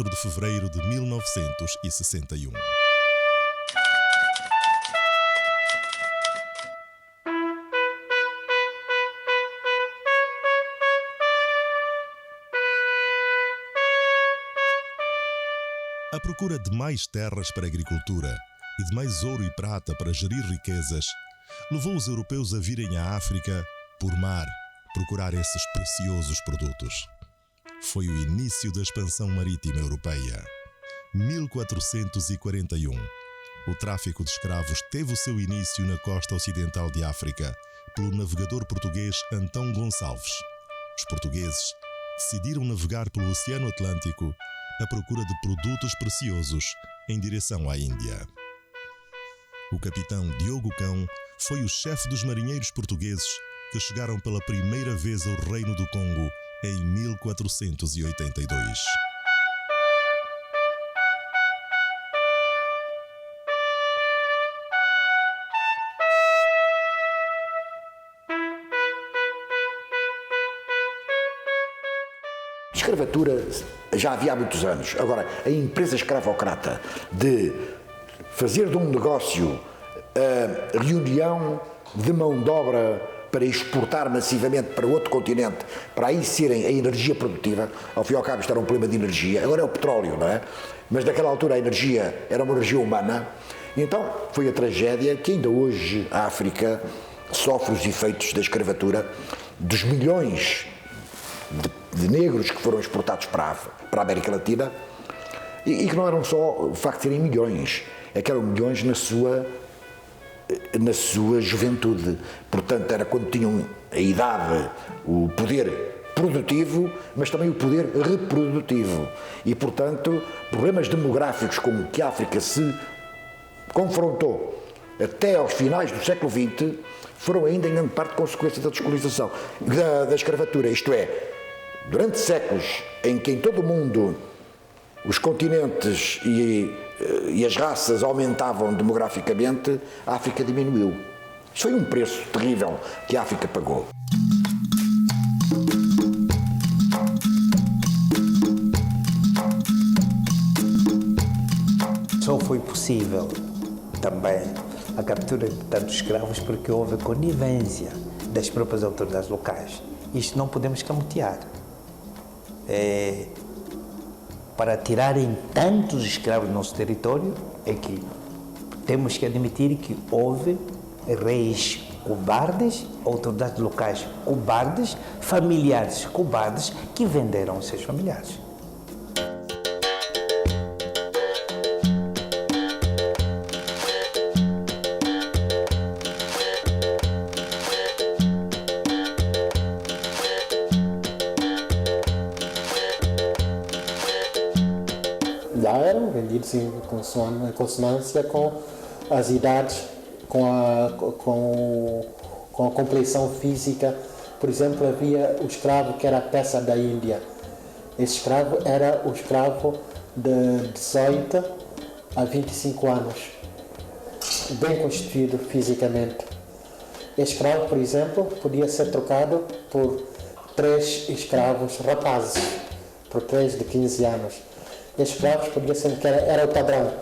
4 de fevereiro de 1961. A procura de mais terras para a agricultura e de mais ouro e prata para gerir riquezas levou os europeus a virem à África, por mar, procurar esses preciosos produtos. Foi o início da expansão marítima europeia. 1441. O tráfico de escravos teve o seu início na costa ocidental de África, pelo navegador português Antão Gonçalves. Os portugueses decidiram navegar pelo Oceano Atlântico à procura de produtos preciosos em direção à Índia. O capitão Diogo Cão foi o chefe dos marinheiros portugueses que chegaram pela primeira vez ao Reino do Congo em 1482. Escravatura já havia há muitos anos. Agora, a empresa escravocrata de fazer de um negócio a reunião de mão de obra para exportar massivamente para outro continente, para aí serem a energia produtiva, ao fim e ao cabo isto era um problema de energia, agora é o petróleo, não é? Mas naquela altura a energia era uma energia humana, e então foi a tragédia que ainda hoje a África sofre os efeitos da escravatura, dos milhões de negros que foram exportados para a América Latina, e que não eram só o facto de serem milhões, é que eram milhões na sua juventude, portanto era quando tinham a idade, o poder produtivo, mas também o poder reprodutivo, e portanto problemas demográficos com que a África se confrontou até aos finais do século XX foram ainda em grande parte consequência da descolonização, da escravatura, isto é, durante séculos em que em todo o mundo os continentes e as raças aumentavam demograficamente, a África diminuiu. Isso foi um preço terrível que a África pagou. Só foi possível também a captura de tantos escravos porque houve conivência das próprias autoridades locais. Isto não podemos camutear. Para tirarem tantos escravos do nosso território, é que temos que admitir que houve reis cobardes, autoridades locais cobardes, familiares cobardes que venderam os seus familiares. Eram vendidos em consonância com as idades, com a compleição física. Por exemplo, havia o escravo que era a peça da Índia. Esse escravo era o escravo de 18 a 25 anos, bem constituído fisicamente. Esse escravo, por exemplo, podia ser trocado por 3 escravos rapazes, por 3 de 15 anos. Estes escravos podia ser, que era o padrão,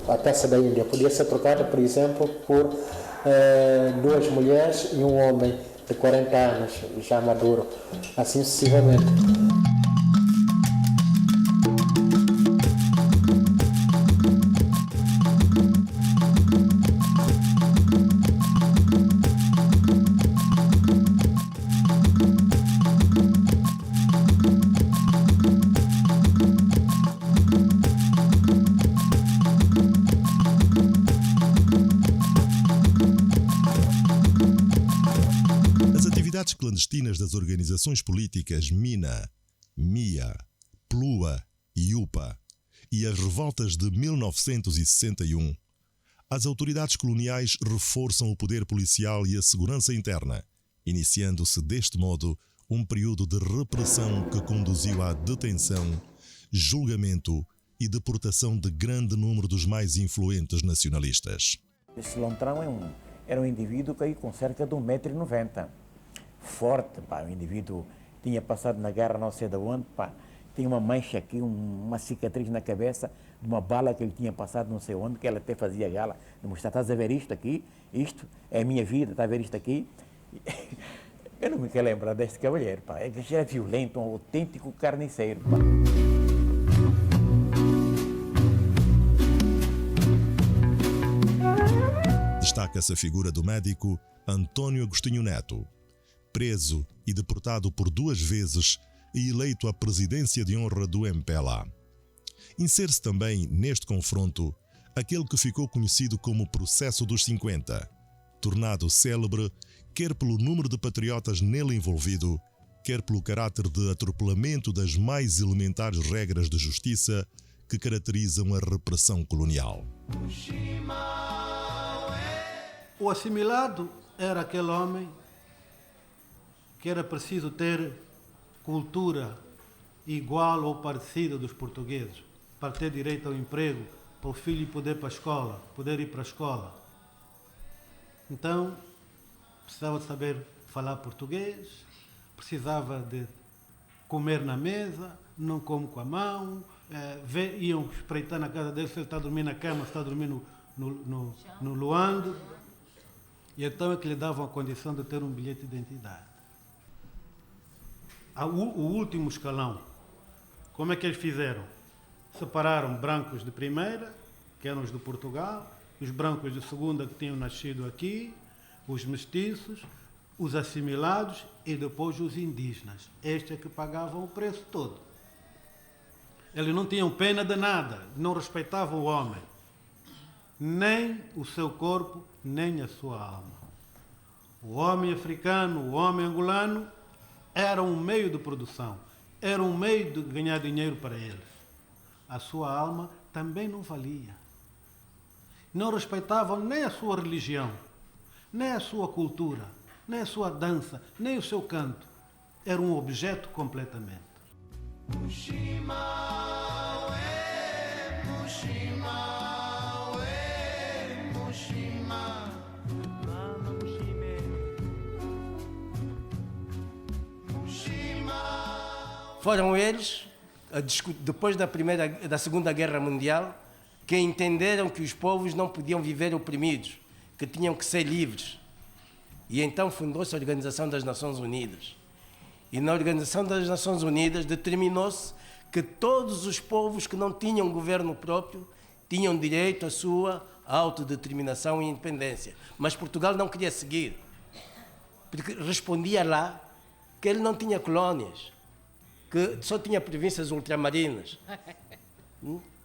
a peça da Índia, podia ser trocada, por exemplo, por 2 mulheres e um homem de 40 anos, já maduro, assim sucessivamente. Clandestinas das organizações políticas MINA, MIA, PLUA e UPA e as revoltas de 1961, as autoridades coloniais reforçam o poder policial e a segurança interna, iniciando-se deste modo um período de repressão que conduziu à detenção, julgamento e deportação de grande número dos mais influentes nacionalistas. Esse Lontrão era um indivíduo que com cerca de 1,90 m. Forte, pá, o indivíduo tinha passado na guerra não sei de onde, pá, Tinha uma mancha aqui, uma cicatriz na cabeça de uma bala que ele tinha passado não sei onde, que ela até fazia gala de mostrar, estás a ver isto aqui? Isto é a minha vida, estás a ver isto aqui? Eu não me quero lembrar deste cavalheiro, pá. É que já é violento, um autêntico carniceiro, pá. Destaca-se a figura do médico António Agostinho Neto, preso e deportado por 2 vezes e eleito à presidência de honra do MPLA. Insere-se também neste confronto aquele que ficou conhecido como Processo dos 50, tornado célebre quer pelo número de patriotas nele envolvido, quer pelo caráter de atropelamento das mais elementares regras de justiça que caracterizam a repressão colonial. O assimilado era aquele homem que era preciso ter cultura igual ou parecida dos portugueses para ter direito ao emprego, para o filho poder ir para a escola, poder ir para a escola. Então, precisava de saber falar português, precisava de comer na mesa, não come com a mão, iam espreitar na casa dele se ele está a dormir na cama, se está a dormir no luando. E então é que lhe davam a condição de ter um bilhete de identidade. O último escalão, como é que eles fizeram? Separaram brancos de primeira, que eram os de Portugal, os brancos de segunda, que tinham nascido aqui, os mestiços, os assimilados e depois os indígenas. Estes é que pagavam o preço todo. Eles não tinham pena de nada, não respeitavam o homem, nem o seu corpo, nem a sua alma. O homem africano, o homem angolano, era um meio de produção, era um meio de ganhar dinheiro para eles. A sua alma também não valia. Não respeitavam nem a sua religião, nem a sua cultura, nem a sua dança, nem o seu canto. Era um objeto completamente. Foram eles, depois da Segunda Guerra Mundial, que entenderam que os povos não podiam viver oprimidos, que tinham que ser livres. E então fundou-se a Organização das Nações Unidas. E na Organização das Nações Unidas determinou-se que todos os povos que não tinham governo próprio tinham direito à sua autodeterminação e independência. Mas Portugal não queria seguir, porque respondia lá que ele não tinha colónias, que só tinha províncias ultramarinas,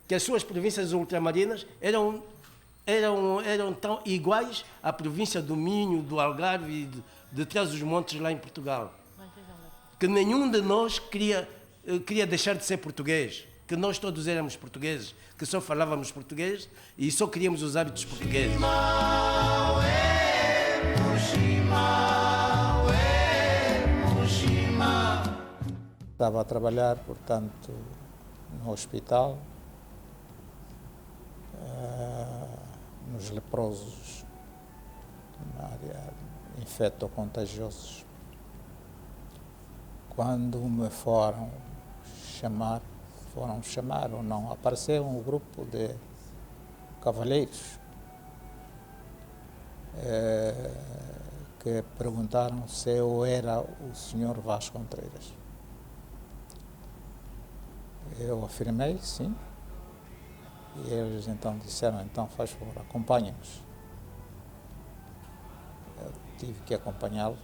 que as suas províncias ultramarinas eram tão iguais à província do Minho, do Algarve e de Trás-os-Montes lá em Portugal. Que nenhum de nós queria deixar de ser português, que nós todos éramos portugueses, que só falávamos português e só queríamos os hábitos portugueses. Estava a trabalhar, portanto, no hospital, nos leprosos, na área infecto-contagiosos. Quando me foram chamar ou não, apareceu um grupo de cavalheiros que perguntaram se eu era o senhor Vasco Contreiras. Eu afirmei, sim, e eles então disseram, então faz favor, acompanha-nos. Eu tive que acompanhá-los.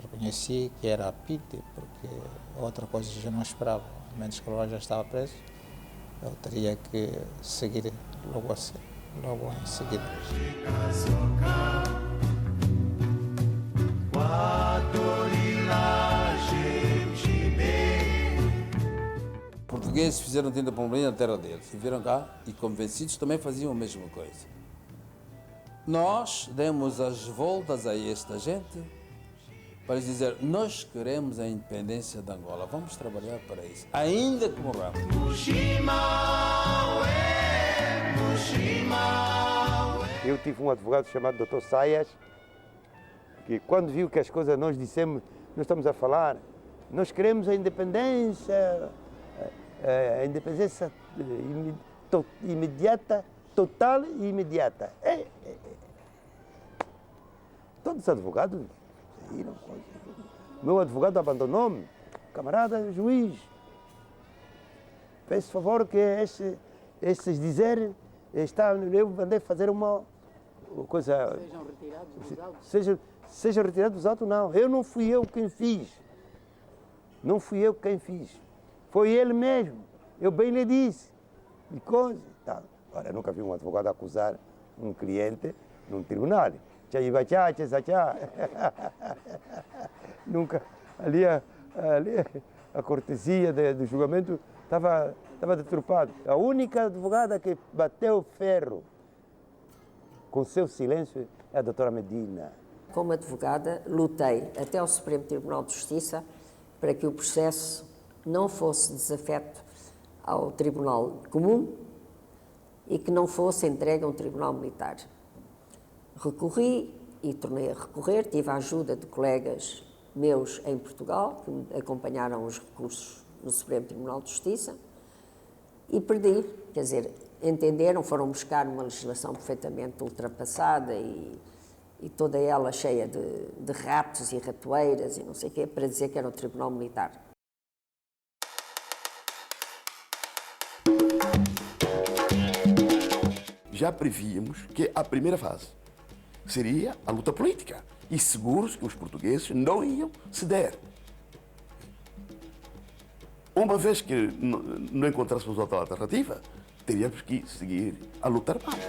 Reconheci que era a PIDE, porque outra coisa já não esperava. Mendes Carvalho já estava preso, eu teria que seguir logo em seguida. Portugueses fizeram tenda pombalina na terra deles e vieram cá e convencidos também faziam a mesma coisa. Nós demos as voltas a esta gente para dizer, nós queremos a independência de Angola, vamos trabalhar para isso, ainda que morramos. Eu tive um advogado chamado Dr. Saias, que quando viu que as coisas nós dissemos, nós estamos a falar Nós queremos a independência imediata, total e imediata. Todos os advogados saíram. Meu advogado abandonou-me. Camarada juiz, peço favor que esses dizeres eu mandei fazer uma coisa. Sejam retirados dos autos? Sejam retirados dos autos, não. Eu não fui eu quem fiz. Não fui eu quem fiz. Foi ele mesmo. Eu bem lhe disse. E coisa e tal. Ora, eu nunca vi um advogado acusar um cliente num tribunal. Nunca. Ali a cortesia do julgamento estava deturpada. A única advogada que bateu ferro com seu silêncio é a doutora Medina. Como advogada, lutei até ao Supremo Tribunal de Justiça para que o processo não fosse desafeto ao Tribunal Comum e que não fosse entregue a um Tribunal Militar. Recorri e tornei a recorrer, tive a ajuda de colegas meus em Portugal, que me acompanharam os recursos no Supremo Tribunal de Justiça, e perdi, quer dizer, entenderam, foram buscar uma legislação perfeitamente ultrapassada e toda ela cheia de ratos e ratoeiras e não sei o quê, para dizer que era o Tribunal Militar. Já prevíamos que a primeira fase seria a luta política e seguros que os portugueses não iam ceder. Uma vez que não encontrássemos outra alternativa, teríamos que seguir a luta armada.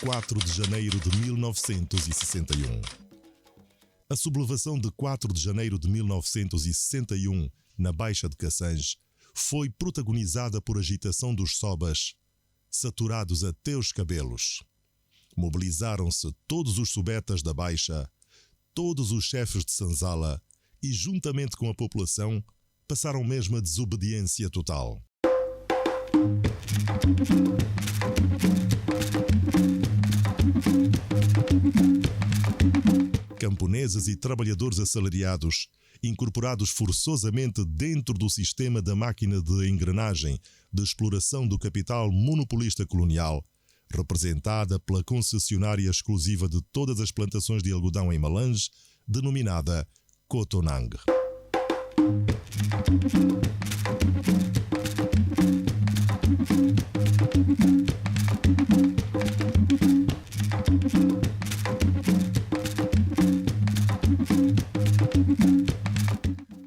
4 de janeiro de 1961. A sublevação de 4 de janeiro de 1961 na Baixa de Cassange foi protagonizada por agitação dos sobas, saturados até os cabelos. Mobilizaram-se todos os subetas da Baixa, todos os chefes de senzala e, juntamente com a população, passaram mesmo a desobediência total. Camponeses e trabalhadores assalariados, incorporados forçosamente dentro do sistema da máquina de engrenagem de exploração do capital monopolista colonial, representada pela concessionária exclusiva de todas as plantações de algodão em Malange, denominada Cotonang.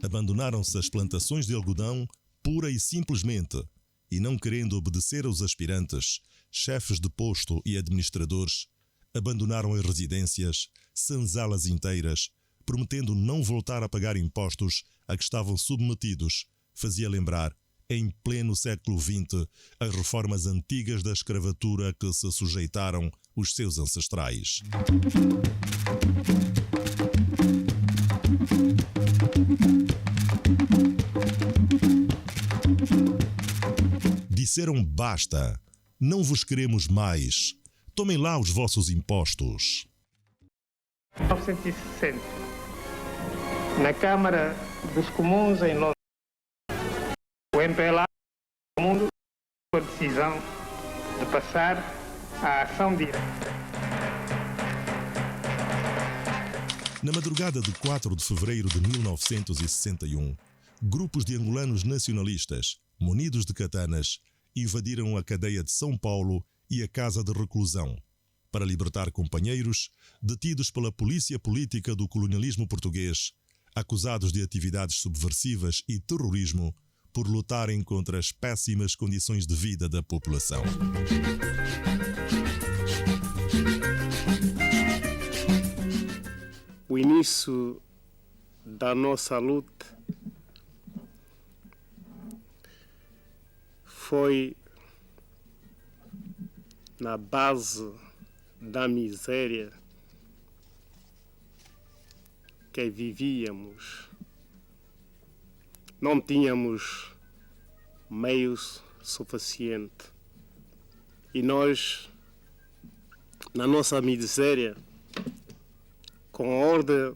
Abandonaram-se as plantações de algodão pura e simplesmente, e não querendo obedecer aos aspirantes, chefes de posto e administradores, abandonaram as residências, senzalas inteiras, prometendo não voltar a pagar impostos a que estavam submetidos, fazia lembrar, em pleno século XX, as reformas antigas da escravatura a que se sujeitaram os seus ancestrais. Disseram basta, não vos queremos mais, tomem lá os vossos impostos. 1960, na Câmara dos Comuns em Londres, o MPLA do mundo com a decisão de passar à ação direta. Na madrugada de 4 de fevereiro de 1961, grupos de angolanos nacionalistas, munidos de katanas, invadiram a cadeia de São Paulo e a casa de reclusão, para libertar companheiros detidos pela polícia política do colonialismo português, acusados de atividades subversivas e terrorismo por lutarem contra as péssimas condições de vida da população. O início da nossa luta foi na base da miséria que vivíamos. Não tínhamos meios suficientes e nós na nossa miséria, com a ordem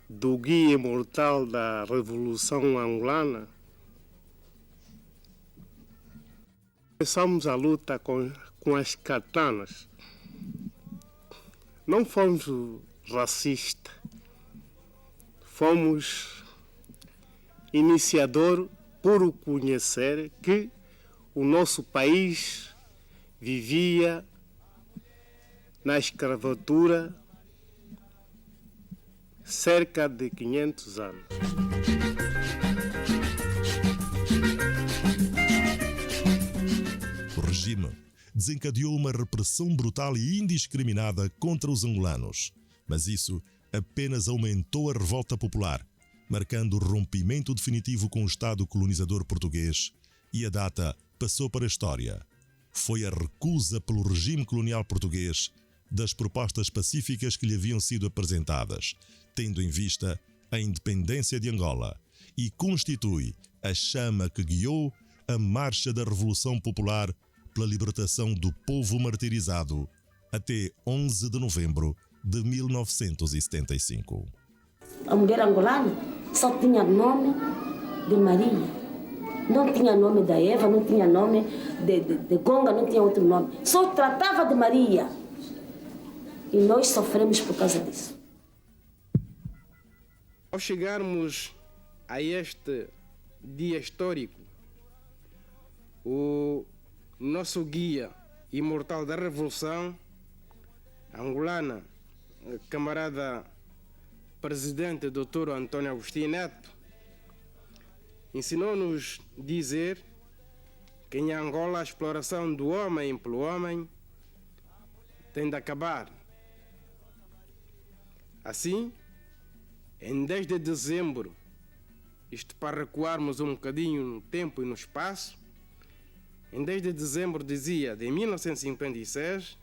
do guia imortal da Revolução Angolana, começamos a luta com as katanas. Não fomos racistas, fomos iniciador por conhecer que o nosso país vivia na escravatura cerca de 500 anos. O regime desencadeou uma repressão brutal e indiscriminada contra os angolanos, mas isso apenas aumentou a revolta popular, marcando o rompimento definitivo com o Estado colonizador português, e a data passou para a história. Foi a recusa pelo regime colonial português das propostas pacíficas que lhe haviam sido apresentadas, tendo em vista a independência de Angola, e constitui a chama que guiou a marcha da Revolução Popular pela libertação do povo martirizado até 11 de novembro de 1975. A mulher angolana só tinha nome de Maria. Não tinha nome da Eva, não tinha nome de Gonga, não tinha outro nome. Só tratava de Maria. E nós sofremos por causa disso. Ao chegarmos a este dia histórico, o nosso guia imortal da Revolução Angolana, camarada presidente Dr. António Agostinho Neto, ensinou-nos dizer que em Angola a exploração do homem pelo homem tem de acabar. Assim, em 10 de dezembro, isto para recuarmos um bocadinho no tempo e no espaço, em 10 de dezembro de 1956,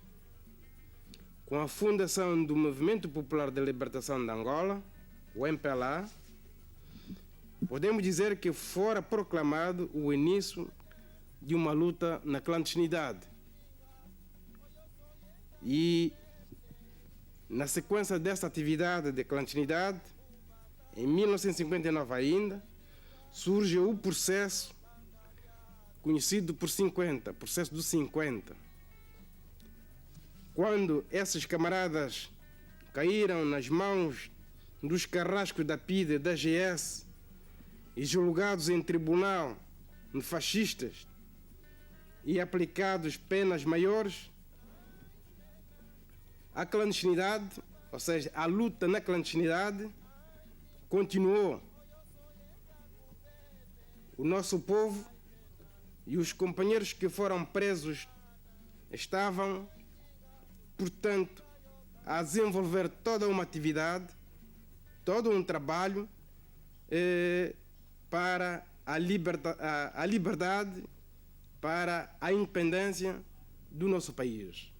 com a fundação do Movimento Popular de Libertação de Angola, o MPLA, podemos dizer que fora proclamado o início de uma luta na clandestinidade. E, na sequência dessa atividade de clandestinidade, em 1959 ainda, surge o processo conhecido por 50, processo dos 50. Quando esses camaradas caíram nas mãos dos carrascos da PIDE e da GS e julgados em tribunal de fascistas e aplicados penas maiores, a clandestinidade, ou seja, a luta na clandestinidade, continuou. O nosso povo e os companheiros que foram presos estavam, portanto, a desenvolver toda uma atividade, todo um trabalho para a liberdade, para a independência do nosso país,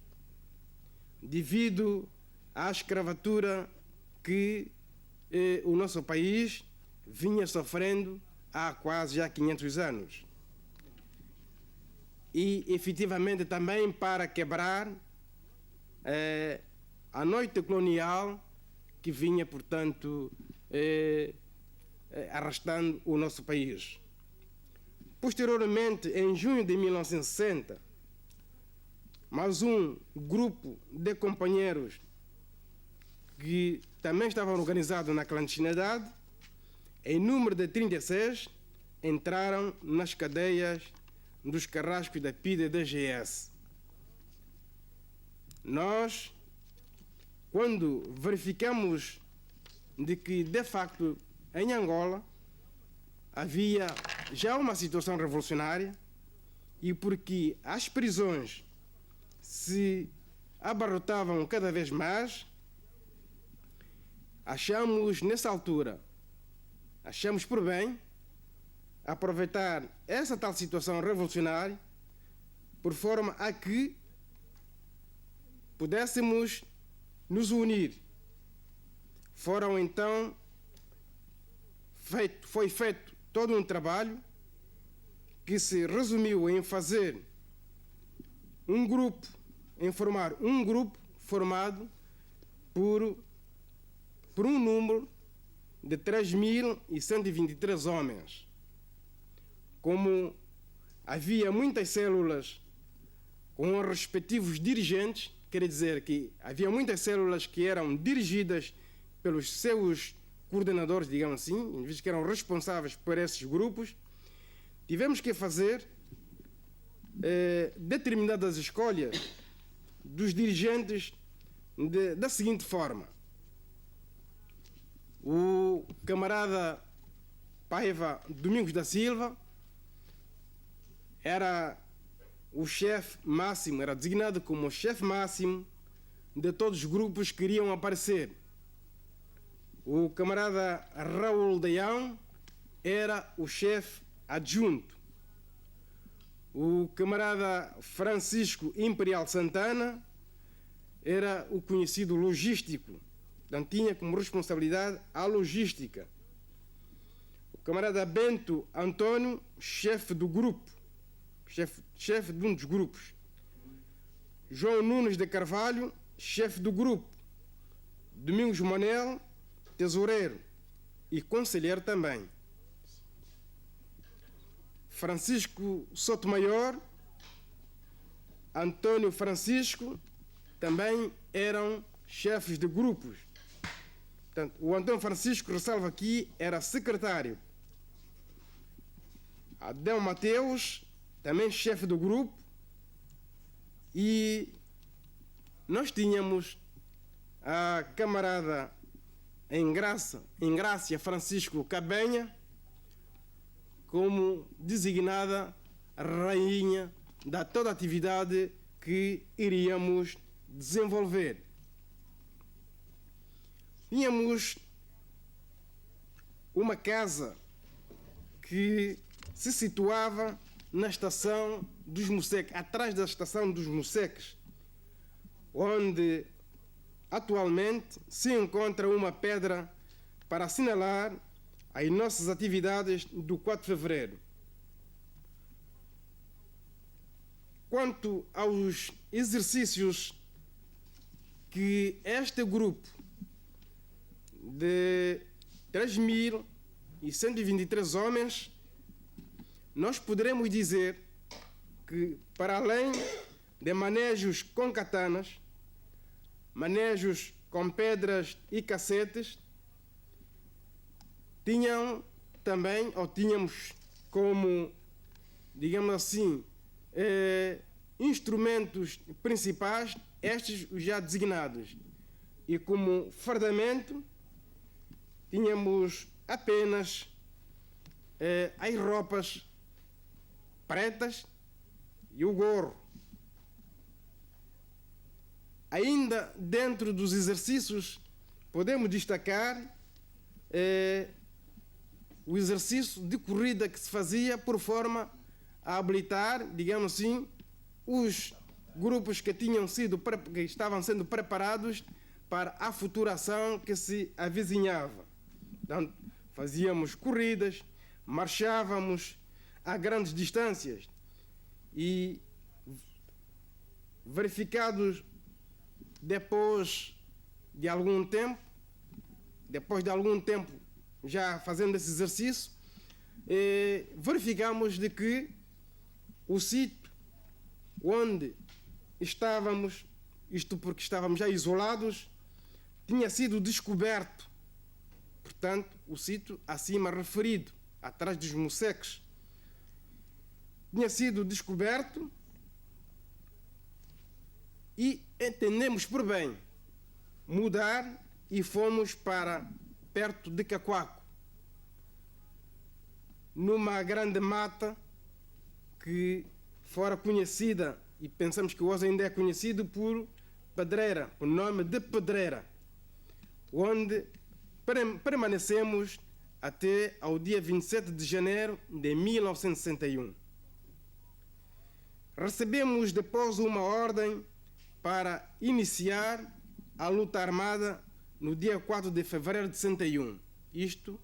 devido à escravatura que o nosso país vinha sofrendo há quase já 500 anos. E, efetivamente, também para quebrar a noite colonial que vinha, portanto, arrastando o nosso país. Posteriormente, em junho de 1960, mais um grupo de companheiros que também estavam organizados na clandestinidade, em número de 36, entraram nas cadeias dos carrascos da PIDE e da GS. Nós, quando verificamos de que, de facto, em Angola havia já uma situação revolucionária e porque as prisões se abarrotavam cada vez mais, achamos nessa altura, achamos por bem aproveitar essa tal situação revolucionária por forma a que pudéssemos nos unir. Foram então foi feito todo um trabalho que se resumiu em fazer um grupo em formar um grupo formado por um número de 3.123 homens. Como havia muitas células com os respectivos dirigentes, quer dizer que havia muitas células que eram dirigidas pelos seus coordenadores, digamos assim, indivíduos que eram responsáveis por esses grupos, tivemos que fazer determinadas escolhas dos dirigentes da seguinte forma. O camarada Paiva Domingos da Silva era o chefe máximo, era designado como o chefe máximo de todos os grupos que iriam aparecer. O camarada Raul Deião era o chefe adjunto. O camarada Francisco Imperial Santana era o conhecido logístico, portanto tinha como responsabilidade a logística. O camarada Bento Antônio, chefe do grupo, chefe de um dos grupos. João Nunes de Carvalho, chefe do grupo. Domingos Manel, tesoureiro e conselheiro também. Francisco Sotomayor, Antônio Francisco também eram chefes de grupos. Portanto, o Antônio Francisco, ressalvo aqui, era secretário. Adão Mateus, também chefe do grupo. E nós tínhamos a camarada Engrácia Francisco Cabenha como designada rainha da toda a atividade que iríamos desenvolver. Tínhamos uma casa que se situava na estação dos Moceques, atrás da estação dos Moceques, onde atualmente se encontra uma pedra para assinalar as nossas atividades do 4 de fevereiro. Quanto aos exercícios que este grupo de 3.123 homens, nós poderemos dizer que, para além de manejos com katanas, manejos com pedras e cacetes, tínhamos como, digamos assim, instrumentos principais, estes já designados. E como fardamento, tínhamos apenas as roupas pretas e o gorro. Ainda dentro dos exercícios, podemos destacar o exercício de corrida que se fazia por forma a habilitar, digamos assim, os grupos que estavam sendo preparados para a futura ação que se avizinhava. Então, fazíamos corridas, marchávamos a grandes distâncias e, verificados depois de algum tempo já fazendo esse exercício, verificamos de que o sítio onde estávamos, isto porque estávamos já isolados, tinha sido descoberto. Portanto, o sítio acima referido, atrás dos Moceques, tinha sido descoberto e entendemos por bem mudar e fomos para perto de Cacoaco, numa grande mata que fora conhecida, e pensamos que hoje ainda é conhecido por Pedreira, o nome de Pedreira, onde permanecemos até ao dia 27 de janeiro de 1961. Recebemos depois uma ordem para iniciar a luta armada no dia 4 de fevereiro de 61. Isto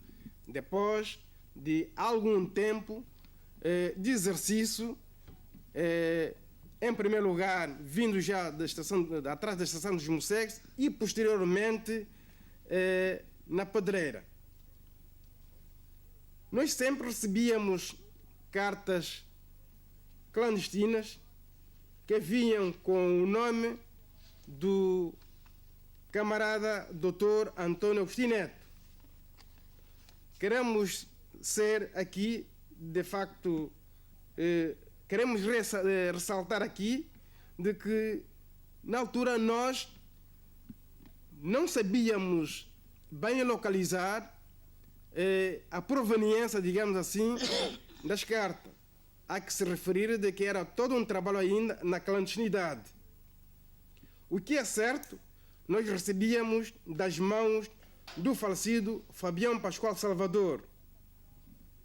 depois de algum tempo de exercício em primeiro lugar, vindo já atrás da estação dos Mossegues e posteriormente na Pedreira. Nós sempre recebíamos cartas clandestinas que vinham com o nome do camarada Dr. Antônio Agostinho Neto. Queremos ser aqui, de facto, queremos ressaltar aqui de que, na altura, nós não sabíamos bem localizar a proveniência, digamos assim, das cartas. Há que se referir de que era todo um trabalho ainda na clandestinidade. O que é certo, nós recebíamos das mãos do falecido Fabião Pascoal Salvador.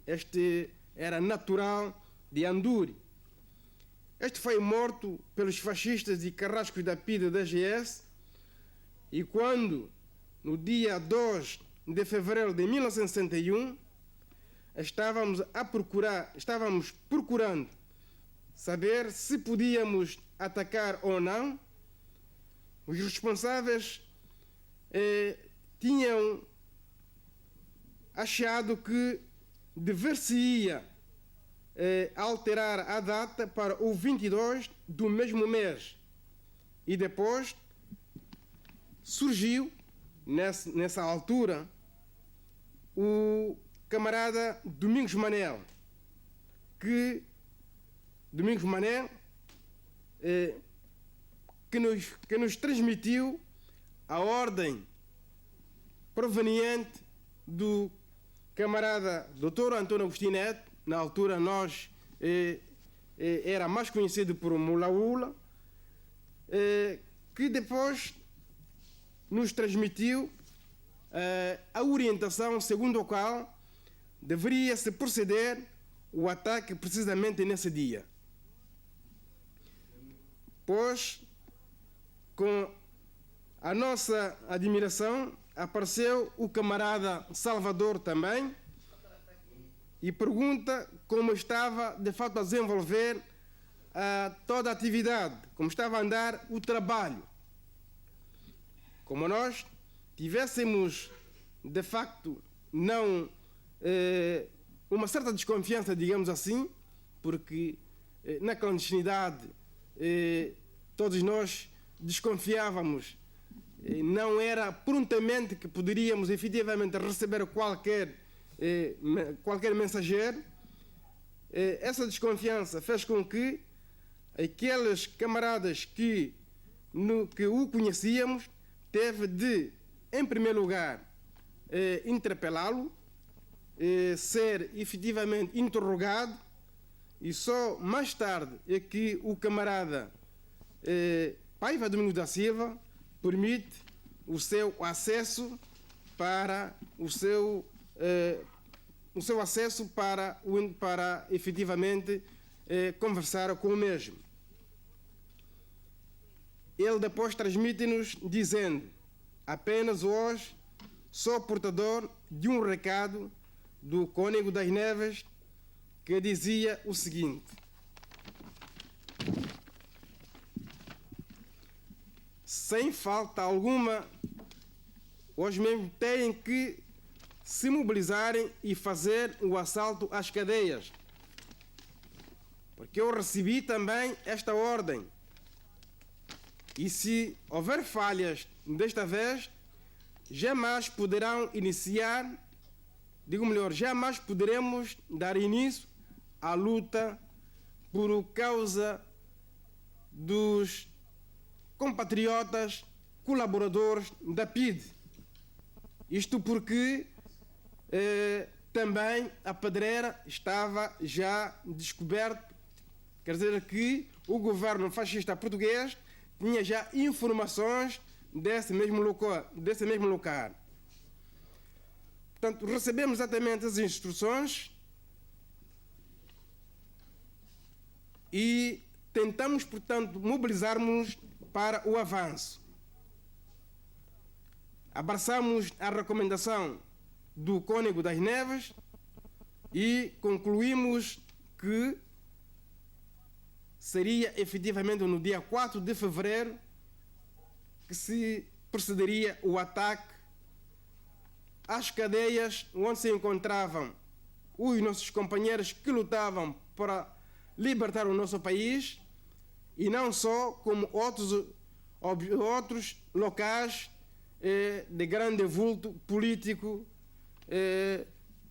Este era natural de Anduri. Este foi morto pelos fascistas e carrascos da PIDE da GS, e quando, no dia 2 de fevereiro de 1961, estávamos procurando saber se podíamos atacar ou não, os responsáveis tinham achado que dever-se-ia alterar a data para o 22 do mesmo mês. E depois surgiu, nessa altura, o camarada Domingos Manel, que nos transmitiu a ordem proveniente do camarada Dr. Antônio Agostinho Neto. Na altura nós era mais conhecido por Mulaula, que depois nos transmitiu a orientação segundo a qual deveria-se proceder o ataque precisamente nesse dia. Pois, com a nossa admiração, apareceu o camarada Salvador também e pergunta como estava de fato a desenvolver toda a atividade, como estava a andar o trabalho. Como nós tivéssemos de facto não uma certa desconfiança, digamos assim, porque na clandestinidade todos nós desconfiávamos, não era prontamente que poderíamos efetivamente receber qualquer mensageiro. Essa desconfiança fez com que aqueles camaradas que o conhecíamos teve de, em primeiro lugar, interpelá-lo, ser efetivamente interrogado, e só mais tarde é que o camarada Paiva Domingos da Silva permite o seu acesso para efetivamente conversar com o mesmo. Ele depois transmite-nos dizendo: apenas hoje sou portador de um recado do Cônego das Neves, que dizia o seguinte: sem falta alguma, hoje mesmo têm que se mobilizarem e fazer o assalto às cadeias, porque eu recebi também esta ordem, e se houver falhas desta vez, jamais poderão jamais poderemos dar início à luta por causa dos compatriotas colaboradores da PIDE. Isto porque também a Pedreira estava já descoberto, quer dizer que o governo fascista português tinha já informações desse mesmo lugar. Portanto, recebemos exatamente as instruções e tentamos, portanto, mobilizarmos para o avanço. Abraçamos a recomendação do Cônego das Neves e concluímos que seria efetivamente no dia 4 de fevereiro que se procederia o ataque às cadeias onde se encontravam os nossos companheiros que lutavam para libertar o nosso país, e não só, como outros locais de grande vulto político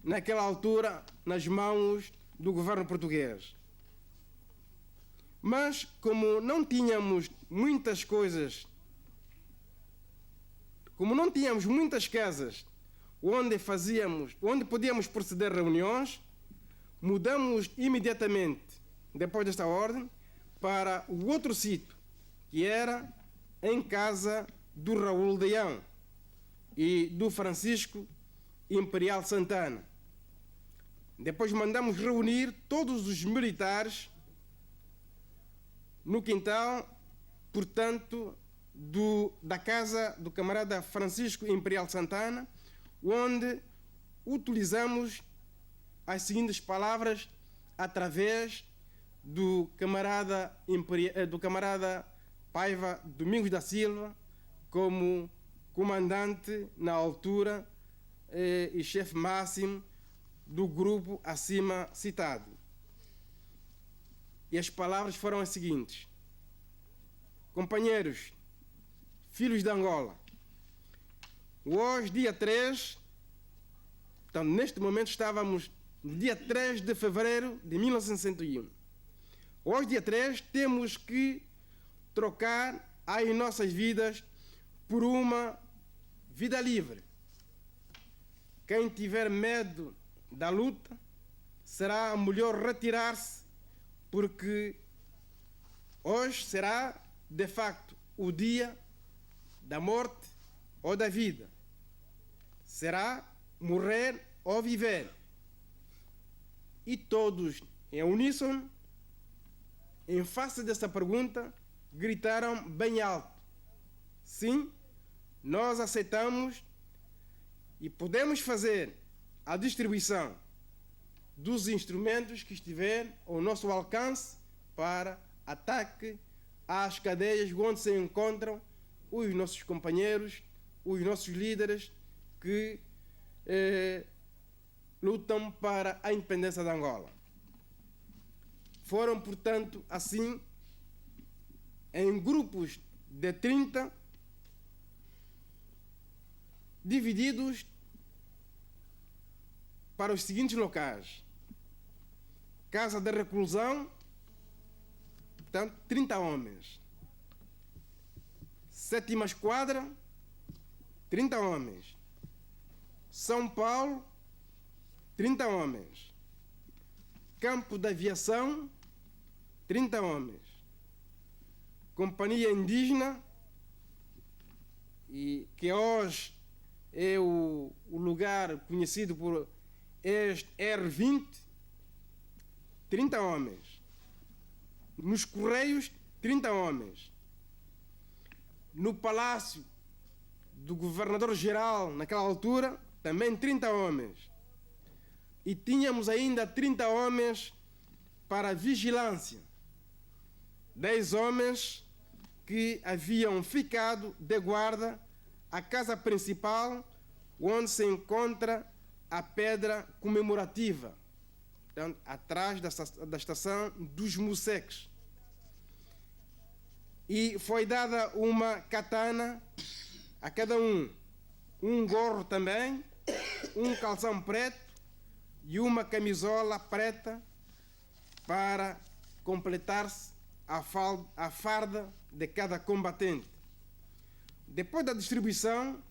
naquela altura nas mãos do governo português. Mas como não tínhamos muitas casas onde podíamos proceder reuniões, mudamos imediatamente, depois desta ordem, para o outro sítio, que era em casa do Raul Deão e do Francisco Imperial Santana. Depois mandamos reunir todos os militares no quintal, portanto, da casa do camarada Francisco Imperial Santana, onde utilizamos as seguintes palavras através do camarada Paiva Domingos da Silva, como comandante na altura e chefe máximo do grupo acima citado. E as palavras foram as seguintes: companheiros, filhos de Angola, hoje, dia 3, então neste momento estávamos no dia 3 de fevereiro de 1961. Hoje, dia 3, temos que trocar as nossas vidas por uma vida livre. Quem tiver medo da luta, será melhor retirar-se, porque hoje será, de facto, o dia da morte ou da vida. Será morrer ou viver. E todos, em uníssono, em face dessa pergunta, gritaram bem alto: sim, nós aceitamos e podemos fazer a distribuição dos instrumentos que estiver ao nosso alcance para ataque às cadeias onde se encontram os nossos companheiros, os nossos líderes que lutam para a independência de Angola. Foram, portanto, assim, em grupos de 30, divididos para os seguintes locais: Casa da Reclusão, portanto, 30 homens. 7ª Esquadra, 30 homens. São Paulo, 30 homens. Campo da Aviação, 30 homens. Companhia Indígena, e que hoje é o lugar conhecido por este R20, 30 homens. Nos Correios, 30 homens. No Palácio do Governador-Geral, naquela altura, também 30 homens. E tínhamos ainda 30 homens para vigilância. 10 homens que haviam ficado de guarda à casa principal, onde se encontra a pedra comemorativa, portanto, atrás da estação dos Museques. E foi dada uma katana a cada um gorro também, um calção preto e uma camisola preta para completar-se a farda de cada combatente. Depois da distribuição,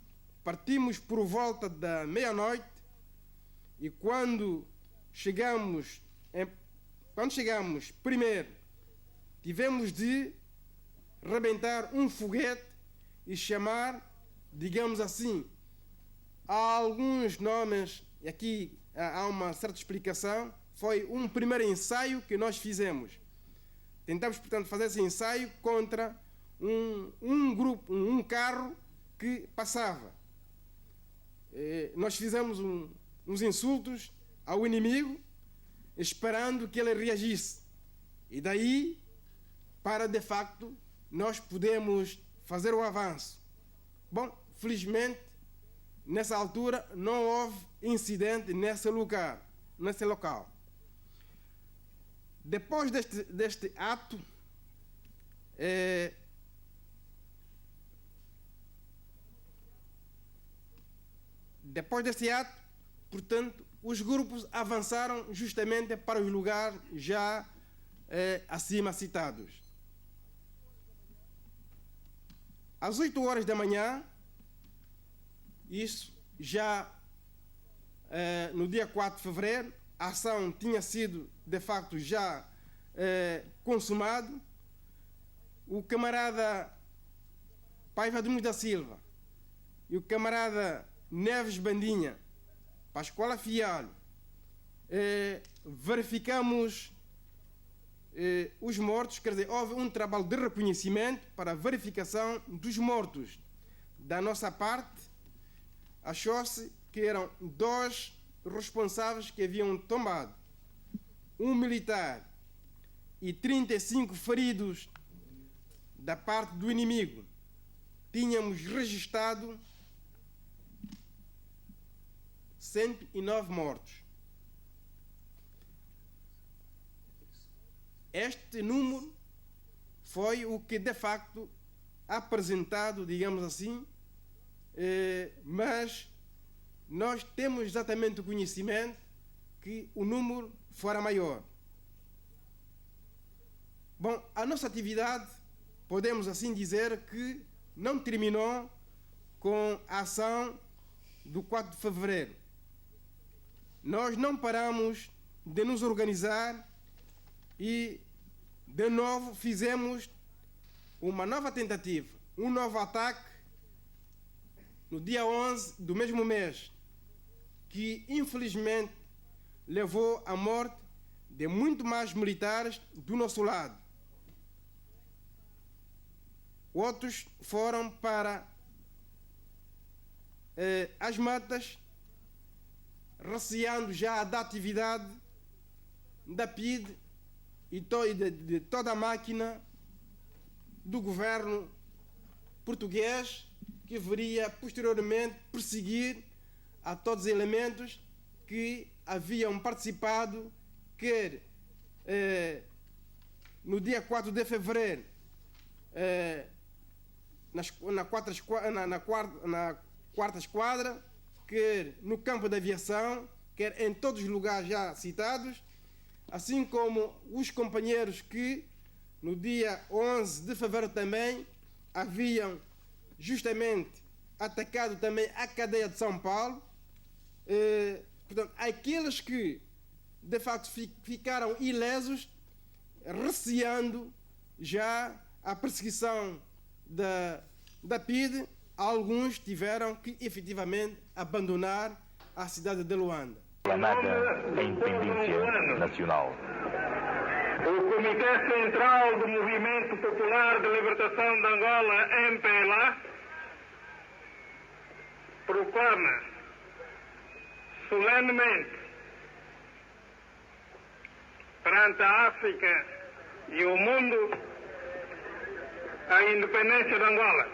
partimos por volta da meia-noite, e quando chegamos primeiro, tivemos de rebentar um foguete e chamar, digamos assim, há alguns nomes, e aqui há uma certa explicação. Foi um primeiro ensaio que nós fizemos. Tentamos, portanto, fazer esse ensaio contra um carro que passava. Nós fizemos uns insultos ao inimigo, esperando que ele reagisse. E daí para de facto nós podermos fazer o avanço. Bom, felizmente, nessa altura não houve incidente nesse local. Depois deste ato, portanto, os grupos avançaram justamente para os lugares já acima citados. Às 8 horas da manhã, isso já no dia 4 de fevereiro, a ação tinha sido de facto já consumada. O camarada Paiva Domingos da Silva e o camarada Neves Bandinha, Pascoal Fialho, verificamos os mortos, quer dizer, houve um trabalho de reconhecimento para a verificação dos mortos. Da nossa parte, achou-se que eram 2 responsáveis que haviam tombado, um militar e 35 feridos da parte do inimigo. Tínhamos registrado 109 mortos. Este número foi o que de facto apresentado, digamos assim, mas nós temos exatamente o conhecimento que o número fora maior. Bom, a nossa atividade, podemos assim dizer que não terminou com a ação do 4 de fevereiro. Nós não paramos de nos organizar e, de novo, fizemos uma nova tentativa, um novo ataque no dia 11 do mesmo mês, que infelizmente levou à morte de muito mais militares do nosso lado. Outros foram para as matas, receando já da atividade da PIDE e de toda a máquina do governo português, que viria posteriormente perseguir a todos os elementos que haviam participado, quer no dia 4 de fevereiro, na quarta esquadra, quer no campo da aviação, quer em todos os lugares já citados, assim como os companheiros que no dia 11 de fevereiro também haviam justamente atacado também a cadeia de São Paulo. Portanto, aqueles que de facto ficaram ilesos, receando já a perseguição da PIDE, alguns tiveram que efetivamente abandonar a cidade de Luanda. Proclamada a independência nacional. O Comitê Central do Movimento Popular de Libertação de Angola, MPLA, proclama solenemente perante a África e o mundo a independência de Angola.